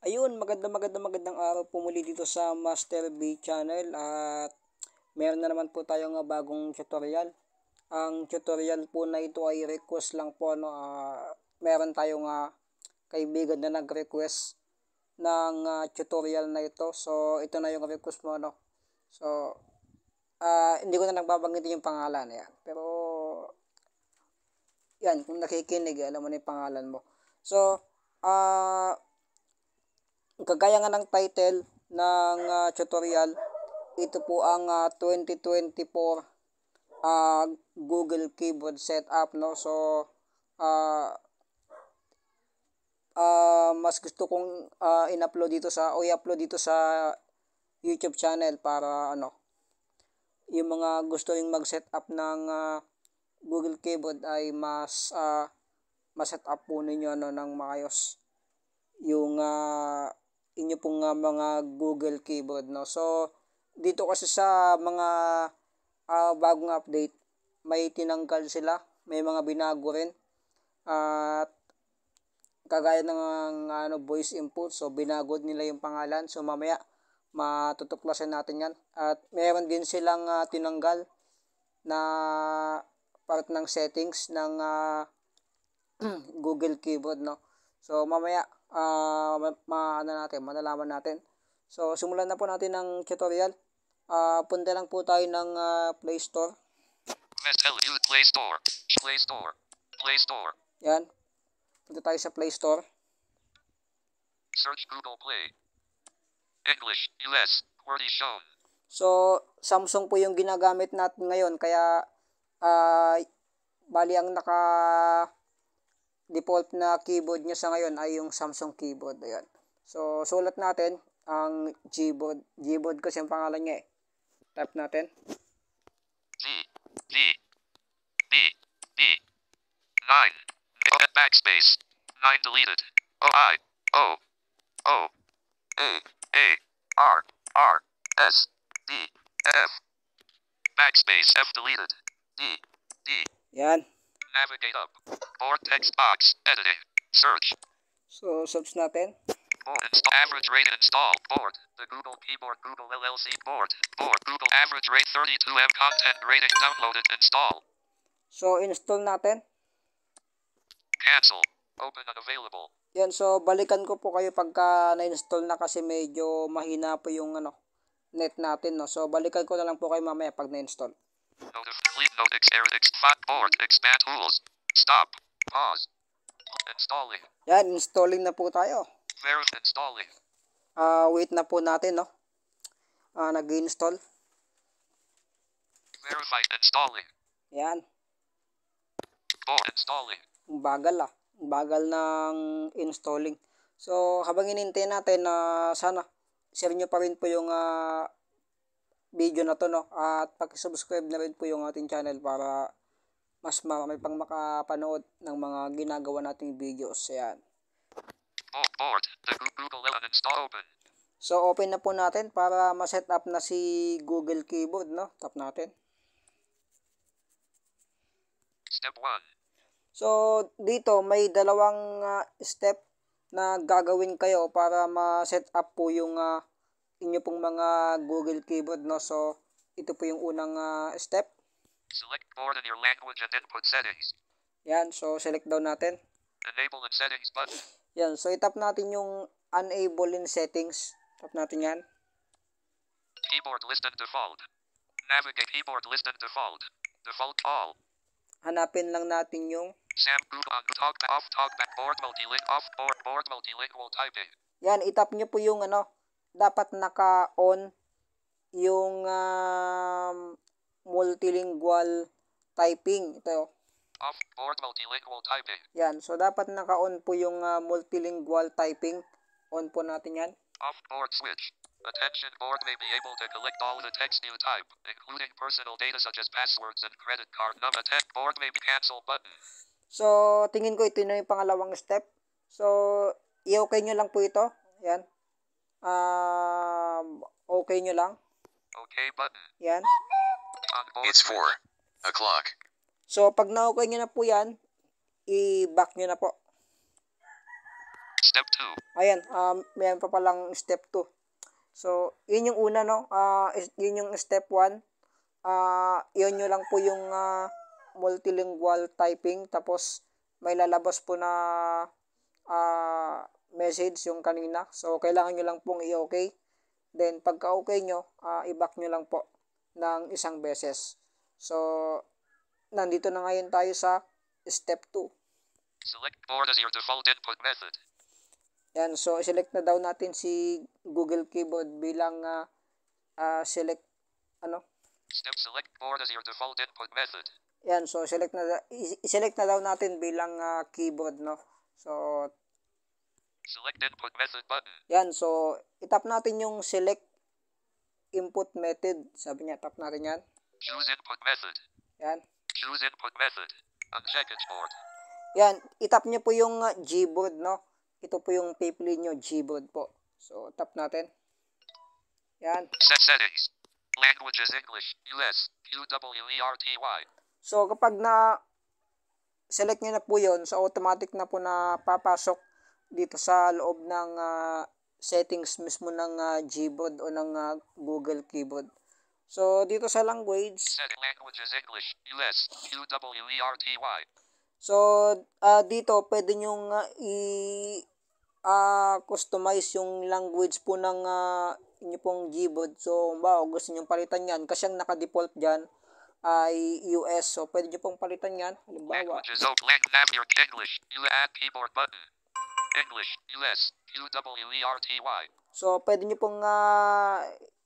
Ayun, magandang araw po muli dito sa Master B Channel at meron na naman po tayong bagong tutorial. Ang tutorial po na ito ay request lang po, no. Meron tayong kaibigan na nag-request ng tutorial na ito. So ito na yung request mo, no. So hindi ko na nagbabanggitin yung pangalan yan. Pero yan, kung nakikinig, alam mo na yung pangalan mo. So kagaya nga ng title ng tutorial, ito po ang 2024 Google Keyboard Setup, no. So mas gusto kong i-upload dito sa YouTube channel para yung mga gusto ring mag-setup ng Google Keyboard ay ma-setup po ninyo ng maayos yung inyo pong mga Google Keyboard, no. So dito kasi sa mga bagong update, may tinanggal sila, may mga binago rin, at kagaya ng voice input, so binagod nila yung pangalan. So mamaya matutuklasan natin yan. At meron din silang tinanggal na part ng settings ng Google Keyboard, no. So mamaya malalaman natin. So simulan na po natin ang tutorial. Punta lang po tayo ng Play Store. Play Store. Yan. Punta tayo sa Play Store. Search Google Play. English, US, word is shown. So Samsung po yung ginagamit natin ngayon, kaya bali ang default na keyboard niya sa ngayon ay yung Samsung keyboard. Ayan. So sulat natin ang Gboard kasi ang pangalan niya eh. Type natin. D 9 backspace 9 deleted. O R S D F backspace F deleted. D Yan. Navigate up. Board text box. Editing. Search. So search natin. Board install. Average rate install. Board. The Google Keyboard. Google LLC board. Board. Google average rate 32M content rating downloaded. Install. So install natin. Cancel. Open unavailable. Yan, so balikan ko po kayo pagka na-install na kasi medyo mahina po yung net natin, no. So balikan ko na lang po kayo mamaya pag na-install. Board. Expand tools. Stop. Pause. Installing. Yan, installing na po tayo. Installing. Wait na po natin, no. Nag-install. Verified installing. Yan. Board installing. Ang bagal ng installing. So habang inintay natin, sana share nyo pa rin po yung video na to, no. At pag-subscribe na rin po yung ating channel para mas marami pang makapanood ng mga ginagawa nating videos. Ayan. Board. The Google uninstall open. So open na po natin para ma-set up na si Google Keyboard, no. Tap natin. Step 1. So dito may dalawang step na gagawin kayo para ma-set up po yung inyo pong mga Google Keyboard, no. So ito po yung unang step. Select board in your language and input settings. Yan, so select down natin. Enable in settings button. Yan, so itap natin yung enable in settings. Tap natin yan. Keyboard list and default. Navigate keyboard list and default. Default all. Hanapin lang natin yung Sam Google on talk off talkback board multilink off board multilingual typing. yan, itap nyo po yung dapat naka-on yung multilingual typing. Ito. Off board multilingual typing. Yan, so dapat naka-on po yung multilingual typing. On po natin yan. Off board switch. Attention, board may be able to collect all the text you type, including personal data such as passwords and credit card number. Board may be cancel button. So tingin ko ito na yung pangalawang step. So i-okay nyo lang po ito. Yan. Okay nyo lang. Okay button. Yan. It's 4 o'clock. So pag na-okay nyo na po yan, i-back nyo na po. Step 2. Ayan, meron pa palang step 2. So, yun yung una, no? Yun yung step 1. Yun nyo lang po yung multilingual typing. Tapos, may lalabas po na message yung kanina. So, kailangan nyo lang pong i-okay. Then, pagka okay nyo, i-back nyo lang po ng isang beses. So, nandito na ngayon tayo sa step 2. Select board as your default input method. Yan, so select na daw natin si Google Keyboard bilang select Step select board as your default input method. Yan, so select na daw natin bilang keyboard, no. So Select input method button. yan, so itap natin yung select input method. Sabi niya, tap natin yan. Choose input method. Yan. Choose input method. Uncheck board. Yan, itap niyo po yung Gboard, no. Ito po yung pipiliin nyo, Gboard po. So, tap natin. Yan. Set settings. Languages English, US, QWERTY. So, kapag na select nyo na po yun, so automatic na po na papasok dito sa loob ng settings mismo ng Gboard o ng Google Keyboard. So, dito sa language. Set languages English, US, QWERTY. So, dito pwede nyong customize yung language po ng inyo pong Gboard. So, gusto nyong palitan yan. Kasi ang naka-default dyan ay US. So, pwede nyo pong palitan yan. Halimbawa. Languages English, add keyboard button. English, US, QWERTY. So, pwede nyo pong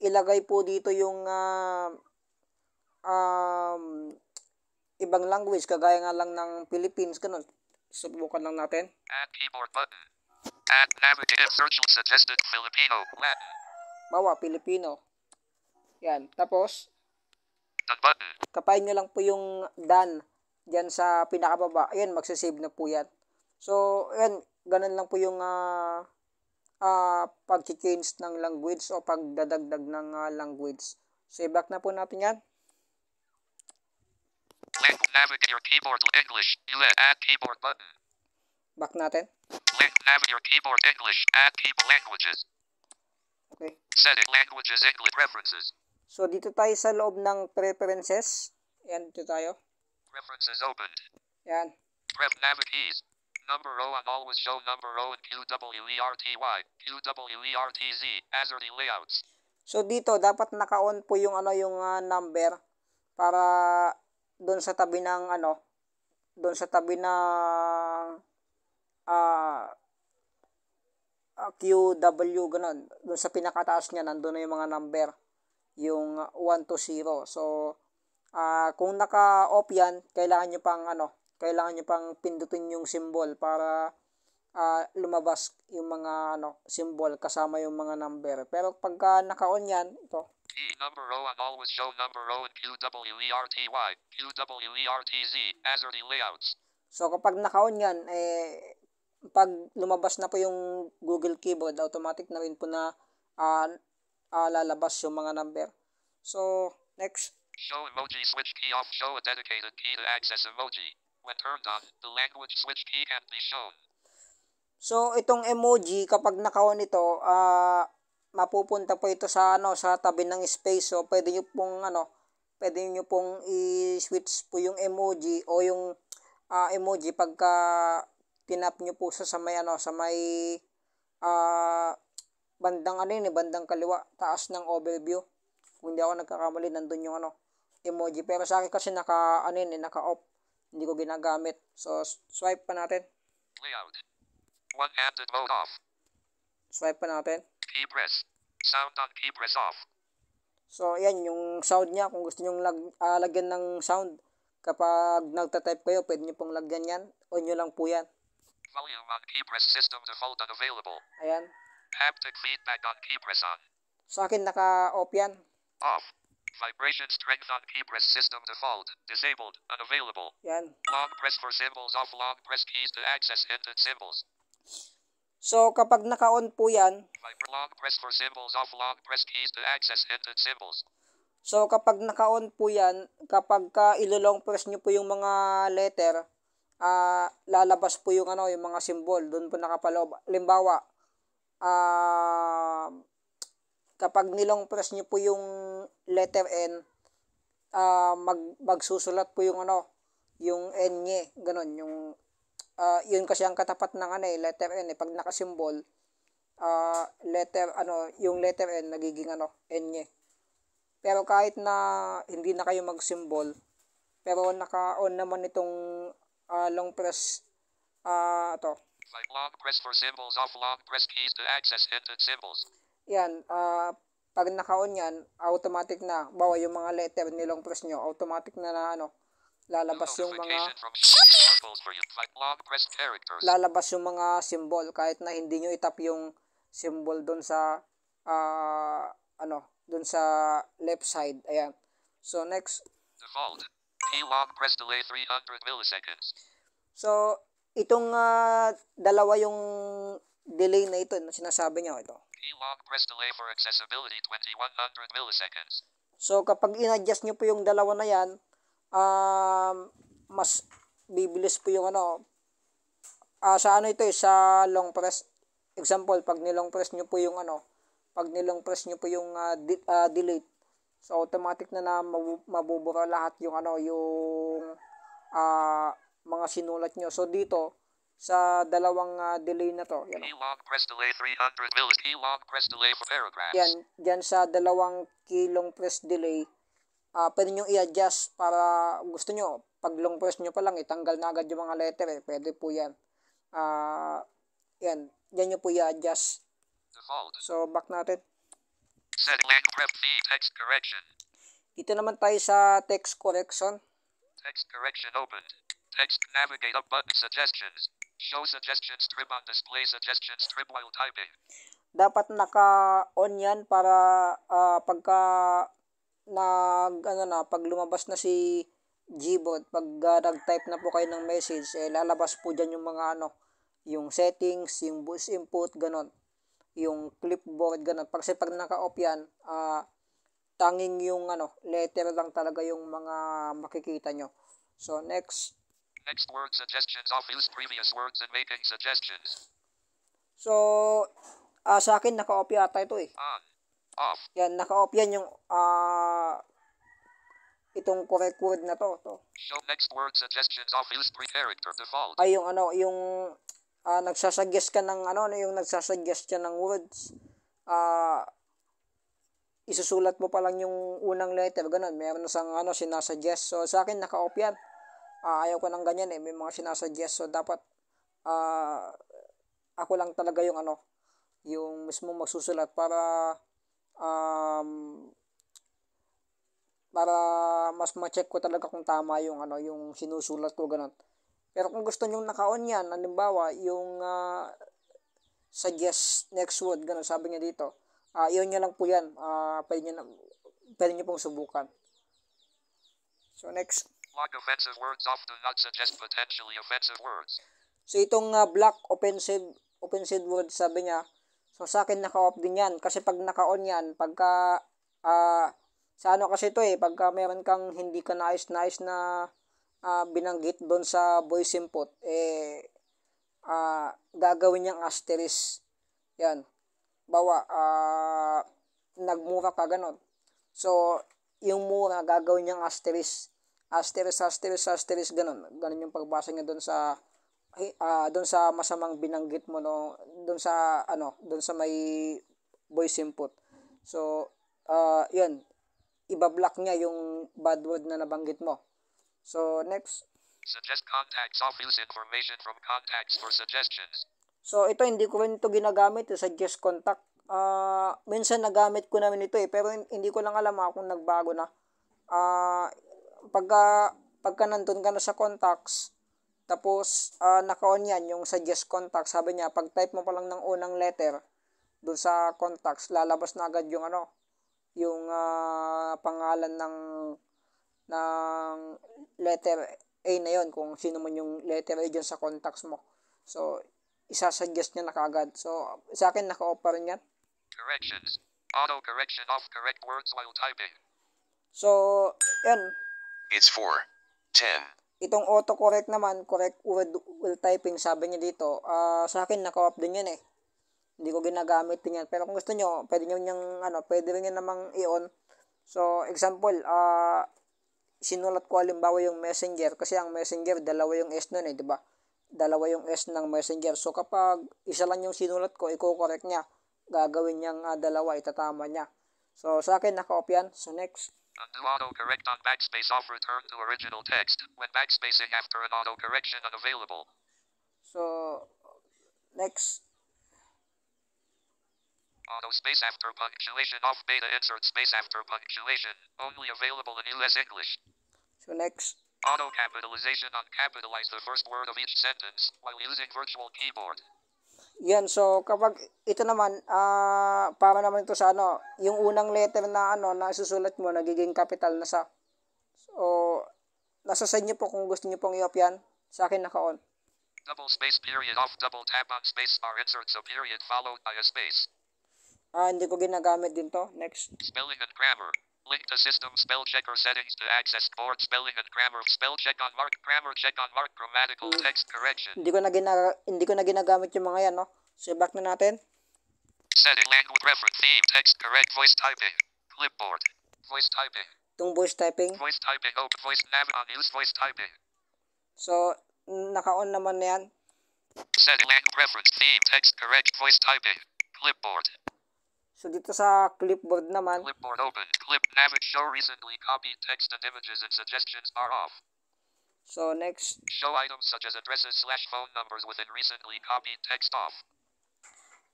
ilagay po dito yung ibang language. Kagaya nga lang ng Philippines. Ganun. Subukan lang natin. Add keyboard button. Add navigative search suggested Filipino, Latin. Filipino. Yan. Tapos, Done button. kapain nyo lang po yung done dyan sa pinakababa. Ayan, magsasave na po yan. So, ayan, ganun lang po yung pag-change ng language o pagdadagdag ng language. So, i-back na po natin yan. Navigate your keyboard English, US, add keyboard button. Back natin. Navigate your keyboard English, add keyboard languages. Okay. Setting languages English preferences. So, dito tayo sa loob ng preferences. Yan, dito tayo. Preferences opened. Yan. Nav keys. Number row and always show number row in QWERTY, QWERTZ, AZERTY layouts. So, dito, dapat naka-on po yung yung number para doon sa tabi ng doon sa tabi ng QW, ganun. Doon sa pinakataas niya, nandun na yung mga number. Yung 1 to 0. So, kung naka-off yan, kailangan nyo pang pindutin yung symbol para lumabas yung mga symbol kasama yung mga number. Pero pagka naka-on yan, ito. Number row and always show number row in QWERTY, QWERTZ, AZERTY layouts. So, kapag naka-on yan, pag lumabas na po yung Google Keyboard, automatic na rin po na lalabas yung mga number. So, next. Show emoji switch key off. Show a dedicated key to access emoji. When turned on, the language switch key can't be shown. So, itong emoji, kapag naka-on ito, mapupunta po ito sa sa tabi ng space. So, pwede nyo pong i-switch po yung emoji o yung emoji pagka tinap nyo po sa may bandang bandang kaliwa, taas ng overview. Kung hindi ako nagkakamali, nandun yung emoji. Pero sa akin kasi naka-off. Hindi ko ginagamit. So, swipe pa natin. Layout. One-handed mode off. Swipe pa natin. Key press. Sound on key press off. So, yan yung sound niya. Kung gusto nyo lagyan ng sound, kapag nagtatype kayo, pwede nyo pong lagyan yan. On nyo lang po yan. Volume on key press system default unavailable. Ayan. Haptic feedback on key press on. Sa akin, naka-off yan. Off. Vibration strength on key press system default. Disabled. Unavailable. Yan. Long press for symbols off. Long press keys to access ended symbols. So, kapag naka-on po yan, long press for symbols off. Long press keys to access ended symbols. So, kapag naka-on po yan, kapag ilolong press nyo po yung mga letter, lalabas po yung ano, yung mga symbol doon po nakapaloob. Halimbawa, kapag nilong press niyo po yung letter N, magsusulat po yung ano, yung N niya, ganun, yung yun kasi ang katapat ng ano letter N pag nakasymbol, letter ano, yung letter N nagiging ano, N niya. Pero kahit na hindi na kayo mag-symbol, pero naka-on naman itong long press to. Like long press for symbols, off long press keys to access hinted symbols. Yan, pag naka-on yan, automatic na, bawa yung mga letter ni long press nyo, automatic na ano, lalabas yung mga symbol kahit na hindi nyo itap yung symbol doon sa doon sa left side. Ayan. So next. Default. P-long press delay 300 milliseconds. So itong dalawa yung delay na ito na sinasabi niya ito. P-long press delay for accessibility 2100 milliseconds. So kapag in-adjust nyo po yung dalawa na yan, mas bibilis po yung ano, sa ano ito sa long press. Example, pag nilong press nyo po yung ano, pag nilong press nyo po yung delete, so automatic na mabubura lahat yung ano, yung mga sinulat nyo. So dito sa dalawang delay na to, yan. P-long press delay 300 millis. P-long press delay for paragraphs. Yan, diyan sa dalawang kilong press delay, pwede nyo i-adjust para gusto nyo, pag long press nyo pa lang, itanggal na agad yung mga letter pwede po yan. Yan, diyan nyo po i-adjust. Default. So, back natin. Set lang prep fee text correction. Dito naman tayo sa text correction. Text correction opened. Text navigate up button suggestions. Show suggestions trim on display suggestions trim while typing. Dapat naka-on yan para pagka pag lumabas na si Gboard, pag nag-type na po kayo ng message, lalabas po dyan yung mga ano, yung settings, yung voice input, ganon. Yung clipboard, ganon. Kasi pag naka-off yan, tanging yung ano, letter lang talaga yung mga makikita nyo. So, next. Next word suggestions off. Use previous words and making suggestions. So, sa akin naka-off yata ito On. Off. Yan, naka-off yan yung itong correct word na to. Show next word suggestions off. Use pre-character default. Ay, yung ano, yung nagsasuggest ka ng ano, yung nagsasuggest ka ng words. Isusulat mo pa lang yung unang letter, ganun. Meron na sang ano, sinasuggest. So, sa akin naka-off yan. Ayaw ko ng ganyan may mga sinasuggest. So, dapat ako lang talaga yung ano, yung mismo magsusulat para mas ma-check ko talaga kung tama yung ano, yung sinusulat ko, ganun. Pero kung gusto niyo naka-on yan, halimbawa, yung suggest next word, ganun, sabi niya dito, yun nyo lang po yan. Pwede nyo pong subukan. So, next. Block offensive words off. Do not suggest potentially offensive words. So, itong block offensive words, sabi niya, so sa akin naka-off din yan. Kasi pag naka-on yan, pagka, sa ano kasi ito pagka meron kang hindi ka nais na binanggit doon sa voice input, gagawin niyang asterisk. Yan. Bawa, nagmura ka, ganon. So, yung mura, gagawin niyang asterisk. Asterisk, ganon. Ganon yung pagbasa niya doon sa masamang binanggit mo, no? Doon sa may voice input. So, yun. Ibablock niya yung bad word na nabanggit mo. So, next. Suggest contacts off. Use information from contacts for suggestions. So, ito hindi ko rin ito ginagamit, suggest contact. Minsan nagamit ko namin ito pero hindi ko lang alam kung nagbago na. Pagka nandun ka na sa contacts, tapos naka-on yan, yung suggest contacts, sabi niya, pag type mo pa lang ng unang letter, dun sa contacts, lalabas na agad yung ano, yung pangalan ng letter A na yon, kung sino man yung letter A dyan sa contacts mo. So, isasuggest niya na kaagad. So, sa akin, naka-off pa rin yan. Corrections. Auto correction off. Correct words while typing. So, yan. It's 4:10 Itong autocorrect naman, correct word while typing, sabi niya dito, sa akin naka-off din yan eh. Hindi ko ginagamit din yan. Pero kung gusto nyo, pwede nyo niyang, pwede rin yan namang i-on. So, example, sinulat ko halimbawa yung messenger. Kasi ang messenger, dalawa yung S nun eh, di ba? Dalawa yung S ng messenger. So, kapag isa lang yung sinulat ko, i-correct niya. Gagawin niyang dalawa, itatama niya. So, sa akin, naka-off yan. So, next. Undo autocorrect on backspace off. Return to original text. When backspacing after an autocorrection unavailable. So, next. Auto space after punctuation off. Beta insert space after punctuation. Only available in US English. So, next. Auto capitalization on. Capitalize the first word of each sentence while using virtual keyboard. Yan, so kapag ito naman, para naman ito sa yung unang letter na na isusulat mo, nagiging capital na sa. So, nasa sa inyo po kung gusto niyo pong i-off yan. Sa akin naka-on. Double space period off. Double tap on space bar. Insert a period followed by a space. Hindi ko ginagamit din to. Next. Spelling and grammar. Link to system spell checker settings to access board spelling and grammar. Spell check on mark. Grammar check on mark. Grammatical text correction. Hindi ko na ginagamit yung mga yan, no? So, back na natin. Setting language reference theme text correct voice typing. Clipboard. Voice typing. Itong voice typing. Voice typing open voice nav on use voice typing. So, naka-on naman na yan. Setting language reference theme text correct voice typing. Clipboard. So, dito sa clipboard naman. Clipboard open. Clip navig show recently copied text and images and suggestions are off. So, next. Show items such as addresses / phone numbers within recently copied text off.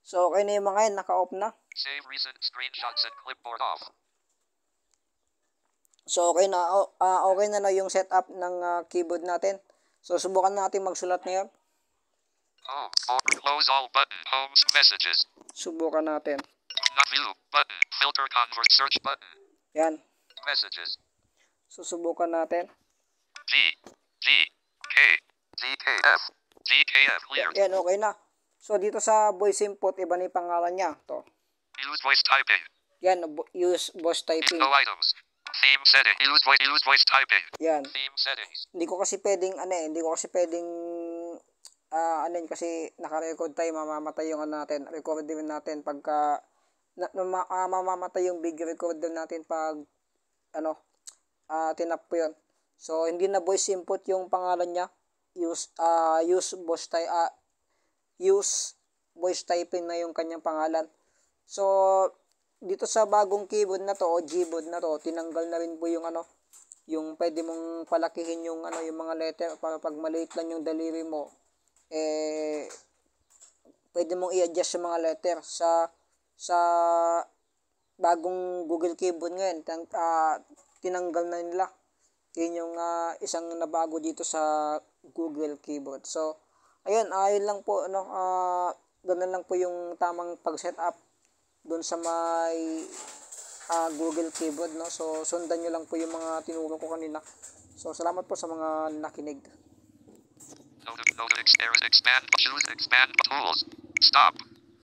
So, okay na yung mga yan. Naka-off na. Save recent screenshots and clipboard off. So, okay na. Okay na yung setup ng keyboard natin. So, subukan natin magsulat ngayon. Home or close all button. Home's messages. Subukan natin. Not view button. Filter convert search button. Yan. Messages. So, subukan natin. G K F clear. Yan, okay na. So, dito sa voice input, iba na yung pangalan niya. To. Use voice typing. Yan, use voice typing. No items. Theme setting. Use voice typing. Yan. Theme settings. Hindi ko kasi pwedeng kasi naka-record tayo, mamamatay yung natin. Record din natin pagka mamamatay yung video record din natin pag tinap po yun. So, hindi na voice input yung pangalan niya. Use voice typing na yung kanyang pangalan. So, dito sa bagong keyboard na to o Gboard na to, tinanggal na rin po yung yung pwede mong palakihin yung yung mga letter para pag maliit lang yung daliri mo, pwede mong i-adjust yung mga letter sa bagong Google Keyboard ngayon. Tinanggal na nila. Yun yung isang nabago dito sa Google Keyboard. So, ayun lang po, ganun lang po yung tamang pag-setup doon sa may Google Keyboard, no? So, sundan nyo lang po yung mga tinuro ko kanina. So, salamat po sa mga nakinig. Expand, choose expand tools. Stop.